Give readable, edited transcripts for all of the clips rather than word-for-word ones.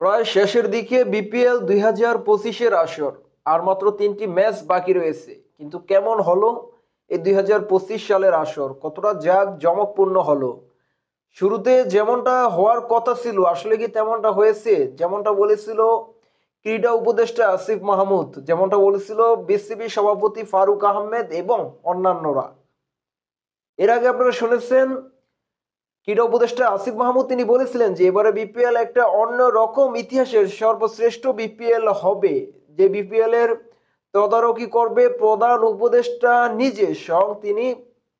প্রায় শেষের দিকে বিপিএল 2025-এর আসর। আর মাত্র 3টি ম্যাচ বাকি রয়েছে, কিন্তু কেমন হলো এই 2025 সালের আসর? কতটা জমকপূর্ণ হলো? শুরুতে যেমনটা হওয়ার কথা ছিল আসলে কি তেমনটা হয়েছে? যেমনটা বলেছিল ক্রীড়া উপদেষ্টা আসিফ মাহমুদ, যেমনটা বলেছিল বিসিবি সভাপতি ফারুক আহমেদ এবং অন্যান্যরা। এর আগে আপনারা শুনেছেন ক্রীড়া উপদেষ্টা আসিফ মাহমুদ, তিনি বলেছিলেন যে এবারে বিপিএল একটা অন্য রকম ইতিহাসের সর্বশ্রেষ্ঠ বিপিএল হবে, যে বিপিএল এর তদারকি করবে প্রধান উপদেষ্টা নিজে স্বয়ং, তিনি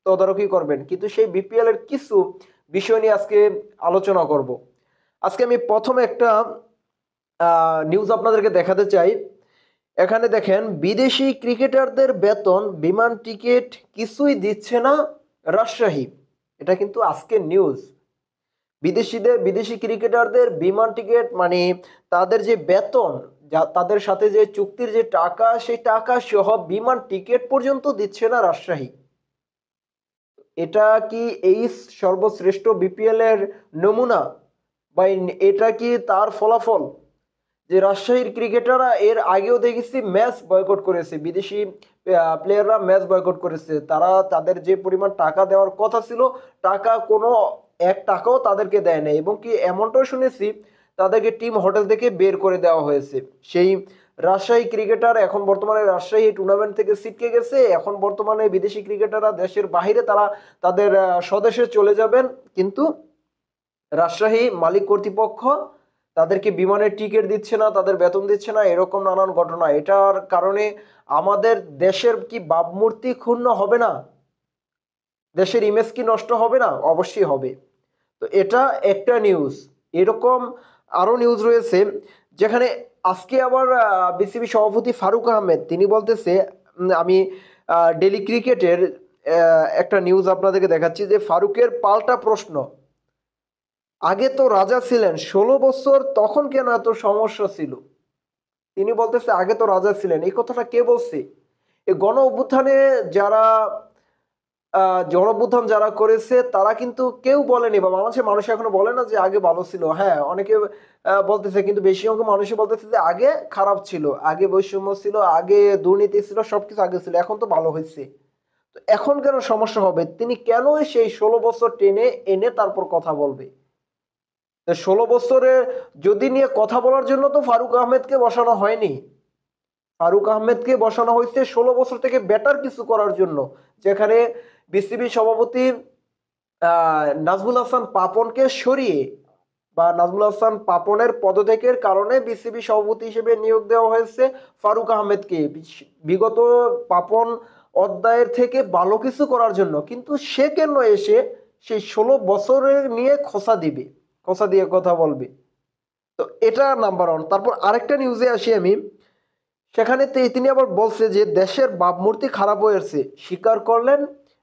তদারকি করবেন। কিন্তু সেই বিপিএল এর কিছু বিষয় নিয়ে আজকে আলোচনা করব। আজকে আমি প্রথমে একটা নিউজ আপনাদেরকে দেখাতে চাই। এখানে দেখেন, বিদেশি ক্রিকেটারদের বেতন, বিমান টিকিট কিছুই দিচ্ছে না রাজশাহী। এটা কিন্তু আজকের নিউজ। বিদেশি ক্রিকেটারদের বিমান টিকিট মানে তাদের যে বেতন, যা তাদের সাথে যে চুক্তির যে টাকা, সেই টাকা সহ বিমান টিকিট পর্যন্ত দিচ্ছে না রাজশাহী। এটা কি এই সর্বশ্রেষ্ঠ বিপিএল এর নমুনা, বা এটা কি তার ফলাফল? যে রাজশাহীর ক্রিকেটাররা এর আগেও দেখেছি ম্যাচ বয়কট করেছে, বিদেশি প্লেয়াররা ম্যাচ বয়কট করেছে। তারা তাদের যে পরিমাণ টাকা দেওয়ার কথা ছিল, টাকা কোনো এক টাকাও তাদেরকে দেয় না, এবং কি এমনটাও শুনেছি তাদেরকে টিম হোটেল থেকে বের করে দেওয়া হয়েছে। সেই রাজশাহী ক্রিকেটার এখন বর্তমানে রাজশাহী টুর্নামেন্ট থেকে ছিটকে গেছে। এখন বর্তমানে বিদেশি ক্রিকেটাররা দেশের বাইরে তারা তাদের স্বদেশে চলে যাবেন, কিন্তু রাজশাহী মালিক কর্তৃপক্ষ তাদেরকে বিমানের টিকিট দিচ্ছে না, তাদের বেতন দিচ্ছে না, এরকম নানান ঘটনা। এটার কারণে আমাদের দেশের কি ভাবমূর্তি ক্ষুণ্ণ হবে না? দেশের ইমেজ কি নষ্ট হবে না? অবশ্যই হবে। তো এটা একটা নিউজ। এরকম আরো নিউজ রয়েছে, যেখানে আজকে আবার বিসিবি সভাপতি ফারুক আহমেদ তিনি বলতেছে, আমি ডেলি ক্রিকেটের একটা নিউজ আপনাদেরকে দেখাচ্ছি, যে ফারুকের পাল্টা প্রশ্ন, আগে তো রাজা ছিলেন 16 বছর, তখন কেন এত সমস্যা ছিল? তিনি বলতেছে আগে তো রাজা ছিলেন। এই কথাটা কে বলছে? এই গণ অভ্যুত্থানে যারা গণ অভ্যুত্থান যারা করেছে তারা কিন্তু কেউ বলেনি, বা বাংলাদেশের মানুষ এখনো বলে না যে আগে ভালো ছিল। হ্যাঁ, অনেকে বলতেছে, কিন্তু বেশি অংশ মানুষই বলতেছে যে আগে খারাপ ছিল, আগে বৈষম্য ছিল, আগে দুর্নীতি ছিল, সবকিছু আগে ছিল, এখন তো ভালো হয়েছে। তো এখন কেন সমস্যা হবে? তিনি কেন সেই 16 বছর টেনে এনে তারপর কথা বলবে? 16 বছরে যদি নিয়ে কথা বলার জন্য তো ফারুক আহমেদকে বসানো হয়নি। ফারুক আহমেদকে বসানো হয়েছে 16 বছর থেকে বেটার কিছু করার জন্য, যেখানে বিসিবি সভাপতি নাজমুল হাসান পাপনকে সরিয়ে, বা নাজমুল হাসান পাপনের পদত্যাগের কারণে বিসিবি সভাপতি হিসেবে নিয়োগ দেওয়া হয়েছে ফারুক আহমেদকে, বিগত পাপন অধ্যায়ের থেকে ভালো কিছু করার জন্য। কিন্তু সে কেন এসে সেই 16 বছরের নিয়ে খোঁচা দিবে, খোঁচা দিয়ে কথা বলবে? তো এটা নাম্বার ওয়ান। তারপর আরেকটা নিউজে আসি আমি। সেখানে তিনি আবার বলছে যে দেশের ভাবমূর্তি খারাপ হয়েছে, স্বীকার করলেন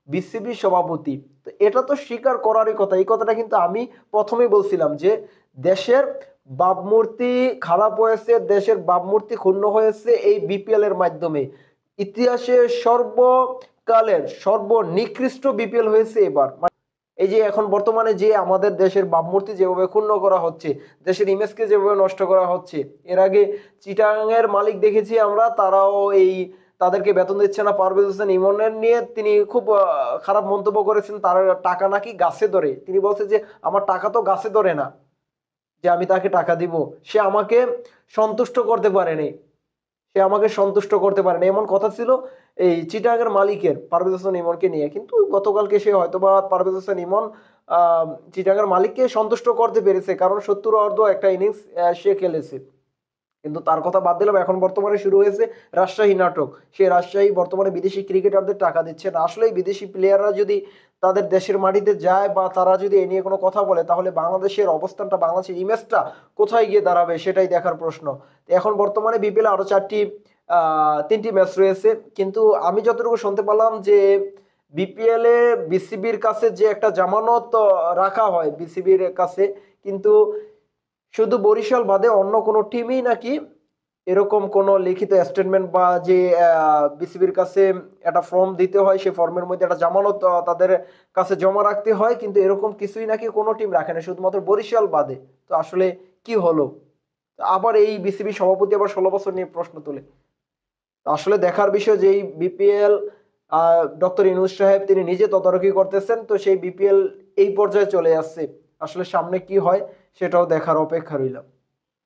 বিসিবি সভাপতি। তো এটা তো স্বীকার করারই কথা। এই কথাটা কিন্তু আমি প্রথমেই বলছিলাম যে দেশের ভাবমূর্তি খারাপ হয়েছে, দেশের ভাবমূর্তি ক্ষুণ্ণ হয়েছে এই বিপিএল এর মাধ্যমে। ইতিহাসে সর্বকালের সর্বনিকৃষ্ট বিপিএল হয়েছে এবার। এই যে এখন বর্তমানে যে আমাদের দেশের ভাবমূর্তি যেভাবে ক্ষুণ্ণ করা হচ্ছে, দেশের ইমেজকে যেভাবে নষ্ট করা হচ্ছে। এর আগে চিটাগাংয়ের মালিক দেখেছি আমরা, তারাও এই তাদেরকে বেতন দিচ্ছে না। পারভেজ হোসেন ইমনের নিয়ে তিনি খুব খারাপ মন্তব্য করেছেন, তার টাকা নাকি গাছে ধরে। তিনি বলছে যে আমার টাকা তো গাছে ধরে না, যে আমি তাকে টাকা দিব। সে আমাকে সন্তুষ্ট করতে পারেনি, এমন কথা ছিল এই চিটাগাংয়ের মালিকের পারভেজ হোসেন ইমনকে নিয়ে। কিন্তু গতকালকে সে হয়তোবা পারভেজ হোসেন ইমন চিটাগাংয়ের মালিককে সন্তুষ্ট করতে পেরেছে, কারণ 70 অর্ধ একটা ইনিংস সে খেলেছে। কিন্তু তার কথা বাদ দিলাম। এখন বর্তমানে শুরু হয়েছে রাজশাহী নাটক। সেই রাজশাহী বর্তমানে বিদেশি ক্রিকেটারদের টাকা দিচ্ছে না। আসলেই বিদেশি প্লেয়াররা যদি তাদের দেশের মাটিতে যায়, বা তারা যদি এ নিয়ে কোনো কথা বলে, তাহলে বাংলাদেশের অবস্থানটা, বাংলাদেশের ইমেজটা কোথায় গিয়ে দাঁড়াবে, সেটাই দেখার প্রশ্ন। এখন বর্তমানে বিপিএল আরো 3টি ম্যাচ রয়েছে, কিন্তু আমি যতটুকু শুনতে পেলাম যে বিপিএল এ বিসিবির কাছে যে একটা জামানত রাখা হয় বিসিবির কাছে, কিন্তু শুধু বরিশাল বাদে অন্য কোনো টিমই নাকি এরকম কোনো লিখিত স্টেটমেন্ট, বা যে বিসিবির কাছে একটা ফর্ম দিতে হয়, সেই ফর্মের মধ্যে একটা জামানত তাদের কাছে জমা রাখতে হয়, কিন্তু এরকম কিছুই নাকি কোনো টিম রাখে না, শুধুমাত্র বরিশাল বাদে। তো আসলে কি হলো? আবার এই বিসিবি সভাপতি আবার 16 বছর নিয়ে প্রশ্ন তোলে। আসলে দেখার বিষয় যে এই বিপিএল ডক্টর ইউনূস সাহেব তিনি নিজে তদারকি করতেছেন, তো সেই বিপিএল এই পর্যায়ে চলে আসছে। আসলে সামনে কি হয় সেটাও দেখার অপেক্ষা রইলাম।